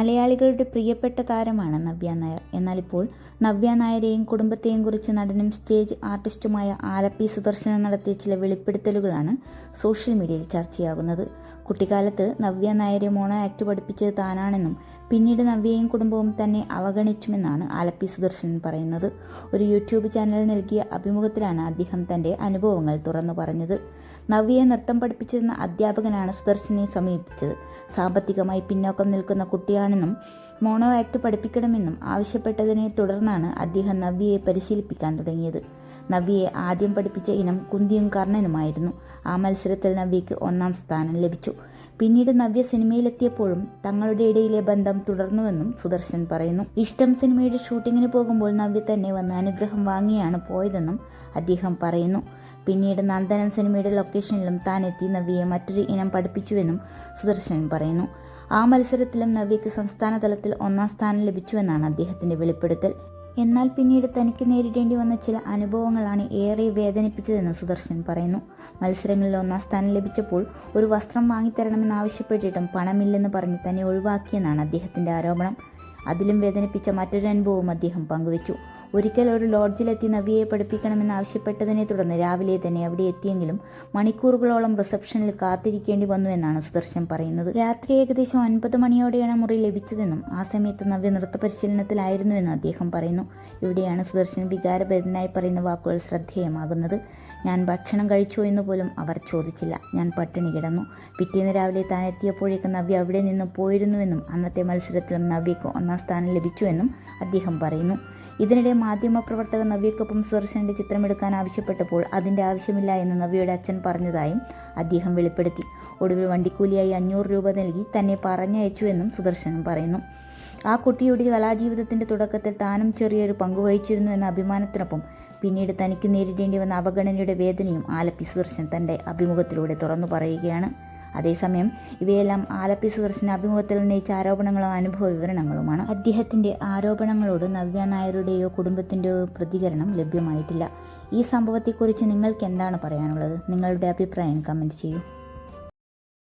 മലയാളികളുടെ പ്രിയപ്പെട്ട താരമാണ് നവ്യ നായർ. എന്നാൽ ഇപ്പോൾ നവ്യ നായരെയും കുടുംബത്തെയും കുറിച്ച് നടനും സ്റ്റേജ് ആർട്ടിസ്റ്റുമായ ആലപ്പി സുദർശനം നടത്തിയ ചില വെളിപ്പെടുത്തലുകളാണ് സോഷ്യൽ മീഡിയയിൽ ചർച്ചയാകുന്നത്. കുട്ടിക്കാലത്ത് നവ്യ നായരെ മോണോ ആക്ട് പഠിപ്പിച്ചത് താനാണെന്നും പിന്നീട് നവ്യയും കുടുംബവും തന്നെ അവഗണിച്ചുമെന്നാണ് ആലപ്പി സുദർശനൻ പറയുന്നത്. ഒരു യൂട്യൂബ് ചാനൽ നൽകിയ അഭിമുഖത്തിലാണ് അദ്ദേഹം തന്റെ അനുഭവങ്ങൾ തുറന്നു പറഞ്ഞത്. നവ്യയെ നൃത്തം പഠിപ്പിച്ചിരുന്ന അധ്യാപകനാണ് സുദർശനെ സമീപിച്ചത്. സാമ്പത്തികമായി പിന്നോക്കം നിൽക്കുന്ന കുട്ടിയാണെന്നും മോണോ ആക്ട് പഠിപ്പിക്കണമെന്നും ആവശ്യപ്പെട്ടതിനെ തുടർന്നാണ് അദ്ദേഹം നവ്യയെ പരിശീലിപ്പിക്കാൻ തുടങ്ങിയത്. നവ്യയെ ആദ്യം പഠിപ്പിച്ച ഇനം കുന്തിയും കർണനുമായിരുന്നു. ആ മത്സരത്തിൽ നവ്യയ്ക്ക് 1ാം സ്ഥാനം ലഭിച്ചു. പിന്നീട് നവ്യ സിനിമയിലെത്തിയപ്പോഴും തങ്ങളുടെ ഇടയിലെ ബന്ധം തുടർന്നുവെന്നും സുദർശൻ പറയുന്നു. ഇഷ്ടം സിനിമയുടെ ഷൂട്ടിങ്ങിന് പോകുമ്പോൾ നവ്യ തന്നെ വന്ന് അനുഗ്രഹം വാങ്ങിയാണ് പോയതെന്നും അദ്ദേഹം പറയുന്നു. പിന്നീട് നന്ദനം സിനിമയുടെ ലൊക്കേഷനിലും താൻ എത്തി നവ്യയെ മറ്റൊരു ഇനം പഠിപ്പിച്ചുവെന്നും സുദർശൻ പറയുന്നു. ആ മത്സരത്തിലും നവ്യയ്ക്ക് സംസ്ഥാന തലത്തിൽ 1ാം സ്ഥാനം ലഭിച്ചുവെന്നാണ് അദ്ദേഹത്തിന്റെ വെളിപ്പെടുത്തൽ. എന്നാൽ പിന്നീട് തനിക്ക് നേരിടേണ്ടി വന്ന ചില അനുഭവങ്ങളാണ് ഏറെ വേദനിപ്പിച്ചതെന്ന് സുദർശൻ പറയുന്നു. മത്സരങ്ങളിൽ 1ാം സ്ഥാനം ലഭിച്ചപ്പോൾ ഒരു വസ്ത്രം വാങ്ങിത്തരണമെന്നാവശ്യപ്പെട്ടിട്ടും പണമില്ലെന്ന് പറഞ്ഞ് തന്നെ ഒഴിവാക്കിയെന്നാണ് അദ്ദേഹത്തിന്റെ ആരോപണം. അതിലും വേദനിപ്പിച്ച മറ്റൊരു അനുഭവവും അദ്ദേഹം പങ്കുവച്ചു. ഒരിക്കൽ ഒരു ലോഡ്ജിലെത്തി നവ്യയെ പഠിപ്പിക്കണമെന്നാവശ്യപ്പെട്ടതിനെ തുടർന്ന് രാവിലെ തന്നെ അവിടെ എത്തിയെങ്കിലും മണിക്കൂറുകളോളം റിസപ്ഷനിൽ കാത്തിരിക്കേണ്ടി വന്നുവെന്നാണ് സുദർശൻ പറയുന്നത്. രാത്രി ഏകദേശം 9 മണിയോടെയാണ് മുറി ലഭിച്ചതെന്നും ആ സമയത്ത് നവ്യ നൃത്ത പരിശീലനത്തിലായിരുന്നുവെന്നും അദ്ദേഹം പറയുന്നു. ഇവിടെയാണ് സുദർശൻ വികാരഭരിതനായി പറയുന്ന വാക്കുകൾ ശ്രദ്ധേയമാകുന്നത്. ഞാൻ ഭക്ഷണം കഴിച്ചോ എന്ന് പോലും അവർ ചോദിച്ചില്ല. ഞാൻ പട്ടിണി കിടന്നു. പിറ്റേന്ന് രാവിലെ താൻ എത്തിയപ്പോഴേക്കും നവ്യ അവിടെ നിന്ന് പോയിരുന്നുവെന്നും അന്നത്തെ മത്സരത്തിലും നവ്യയ്ക്ക് 1ാം സ്ഥാനം ലഭിച്ചുവെന്നും അദ്ദേഹം പറയുന്നു. ഇതിനിടെ മാധ്യമപ്രവർത്തകർ നവ്യയ്ക്കൊപ്പം സുദർശന്റെ ചിത്രമെടുക്കാൻ ആവശ്യപ്പെട്ടപ്പോൾ അതിന്റെ ആവശ്യമില്ല എന്ന് നവ്യയുടെ അച്ഛൻ പറഞ്ഞതായും അദ്ദേഹം വെളിപ്പെടുത്തി. ഒടുവിൽ വണ്ടിക്കൂലിയായി 500 രൂപ നൽകി തന്നെ പറഞ്ഞയച്ചുവെന്നും സുദർശൻ പറയുന്നു. ആ കുട്ടിയുടെ കലാജീവിതത്തിന്റെ തുടക്കത്തിൽ താനും ചെറിയൊരു പങ്കുവഹിച്ചിരുന്നു എന്ന അഭിമാനത്തിനൊപ്പം പിന്നീട് തനിക്ക് നേരിടേണ്ടി വന്ന അവഗണനയുടെ വേദനയും ആലപ്പി സുദർശൻ തന്റെ അഭിമുഖത്തിലൂടെ തുറന്നു പറയുകയാണ്. അതേസമയം ഇവയെല്ലാം ആലപ്പി സുദർശൻ അഭിമുഖത്തിൽ ഉന്നയിച്ച ആരോപണങ്ങളും അനുഭവ വിവരണങ്ങളുമാണ്. അദ്ദേഹത്തിന്റെ ആരോപണങ്ങളോട് നവ്യ നായരുടെയോ കുടുംബത്തിന്റെയോ പ്രതികരണം ലഭ്യമായിട്ടില്ല. ഈ സംഭവത്തെക്കുറിച്ച് നിങ്ങൾക്ക് എന്താണ് പറയാനുള്ളത്? നിങ്ങളുടെ അഭിപ്രായം കമന്റ് ചെയ്യൂ.